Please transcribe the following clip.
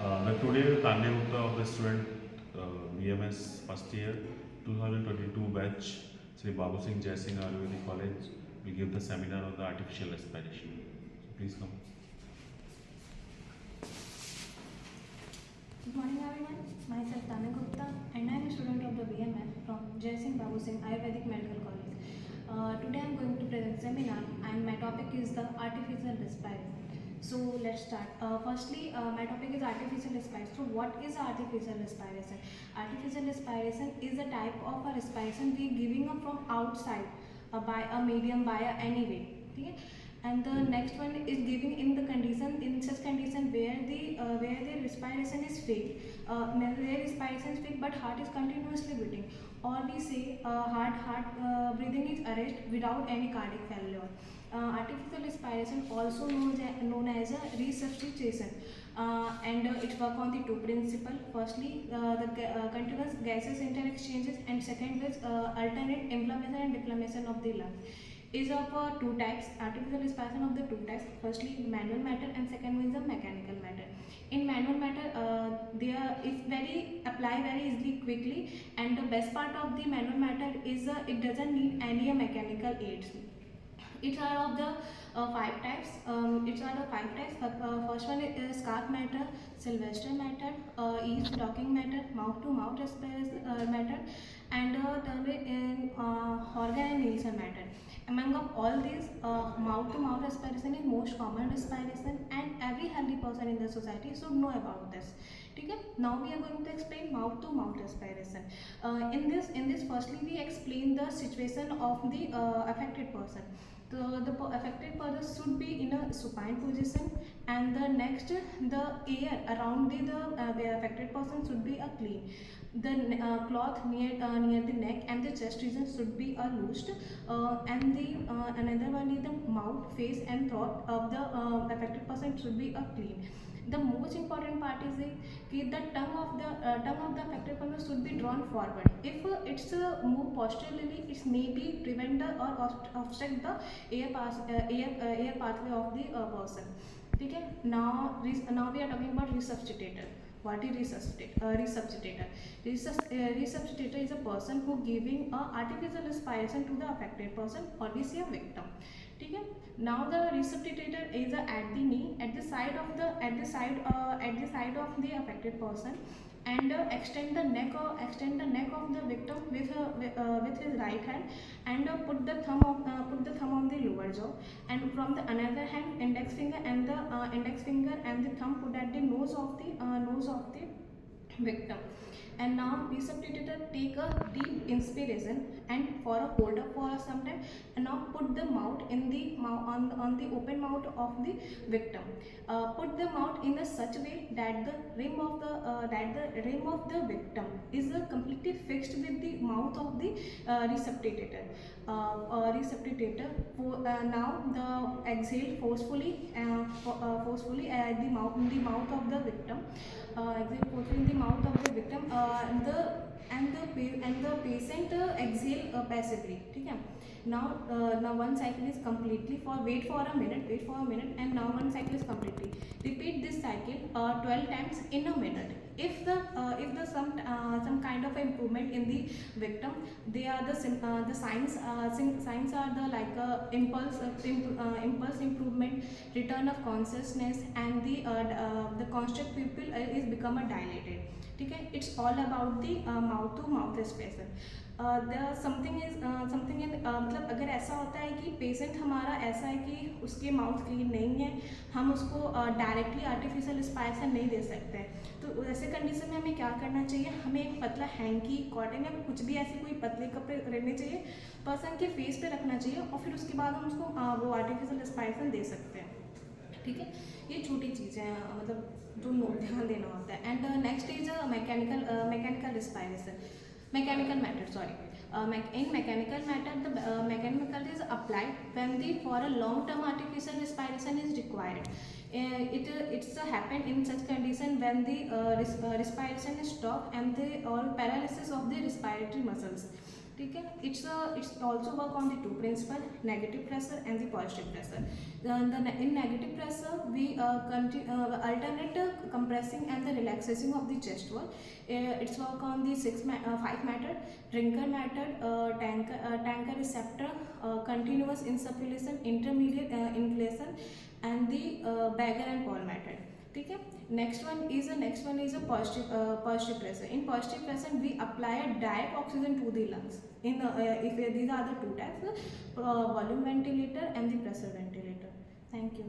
Today the Tanyamukta of the student BMS first year 2022 batch Sri Babu Singh Jai Singh Ayurvedic College will give the seminar on the artificial respiration. So please come. Good morning everyone, myself Tanya Gupta and I am a student of the BMS from Jai Singh Babu Singh Ayurvedic Medical College. Today I am going to present seminar and my topic is the artificial respiration. So let's start. Firstly, my topic is artificial respiration. So what is artificial respiration? Artificial respiration is a type of a respiration we are giving up from outside by a medium, by any way. Okay? And the next one is giving in the condition, in such condition where the respiration is fake, where respiration is fake but heart is continuously beating, or we say heart breathing is arrest without any cardiac failure. Artificial respiration also known as a resuscitation, and it work on the two principle. Firstly, the continuous gases interexchanges, and second is alternate inflammation and deflammation of the lungs. Is of two types, artificial respiration of the two types. Firstly, manual matter, and second one is the mechanical matter. In manual matter, if very apply very easily, quickly, and the best part of the manual matter is it doesn't need any mechanical aids. It are of the five types. First one is scarf matter, Sylvester matter, eavesdropping matter, mouth to mouth matter, and third in Horgan and Nielsen matter. Among of all these, mouth to mouth respiration is most common respiration, and every healthy person in the society should know about this. Okay? Now we are going to explain mouth to mouth respiration. In this, firstly we explain the situation of the affected person. The affected person should be in a supine position, and the next, the air around the affected person should be clean. The cloth near the neck and the chest region should be loosed, and the another one is the mouth, face and throat of the affected person should be clean. The most important part is the tongue of the affected person should be drawn forward. If it's move posteriorly, it may be prevent or obstruct the air pathway of the person. Okay? Now we are talking about resuscitator. What is resuscitator? Resuscitator is a person who giving a artificial respiration to the affected person, or we say a victim. Okay? Now the resuscitator is at the knee, at the side of the affected person, and extend the neck of the victim with his right hand, and put the thumb on the lower jaw, and from the another hand, index finger and the thumb put at the nose of the victim. And now resuscitator take a deep inspiration and for a hold up for some time, and now put the mouth in the on the open mouth of the victim. Put the mouth in a such way that the rim of the victim is completely fixed with the mouth of the resuscitator. Now the exhale forcefully at the mouth in the mouth of the victim. Exhale forcefully in the mouth of the victim, and the patient exhale passively. Okay? Now one cycle is completely wait for a minute, and now one cycle is completely. Repeat this cycle 12 times in a minute. If the some kind of improvement in the victim, they are the signs. Signs are the like impulse improvement, return of consciousness, and the construct pupil is become a dilated. Okay? It's all about the mouth to mouth respiration. Something in मतलब अगर ऐसा होता है कि patient हमारा ऐसा है कि उसके माउथ क्लीन नहीं है, हम उसको डायरेक्टली आर्टिफिशियल रिस्पायरेशन नहीं दे सकते, तो ऐसे कंडीशन में हमें क्या करना चाहिए? हमें एक पतला हैंकी, कॉटन या कुछ भी ऐसे कोई पतले कपड़े रहने चाहिए, पर्सन के फेस पे रखना चाहिए, और फिर उसके बाद हम उसको वो आर्टिफिशियल रिस्पायरेशन दे सकते हैं. ठीक है? ये छोटी चीज़ें हैं, मतलब जो ध्यान देना होता है. And next is mechanical respiration. Mechanical matter, sorry. In mechanical matter, the mechanical is applied when for a long term artificial respiration is required. It's happen in such condition when the respiration is stopped and the or paralysis of the respiratory muscles. ठीक है. It's also work on the two principle, negative pressure and the positive pressure. In negative pressure we alternate compressing and the relaxation of the chest wall. It's work on the 5 method: Rinker method, tanker receptor, continuous insufflation, intermediate inflation, and the Bagger and Paul method. ठीक है. next one is a positive pressure. In positive pressure we apply a direct oxygen to the lungs. If these are the two types, volume ventilator and the pressure ventilator. Thank you.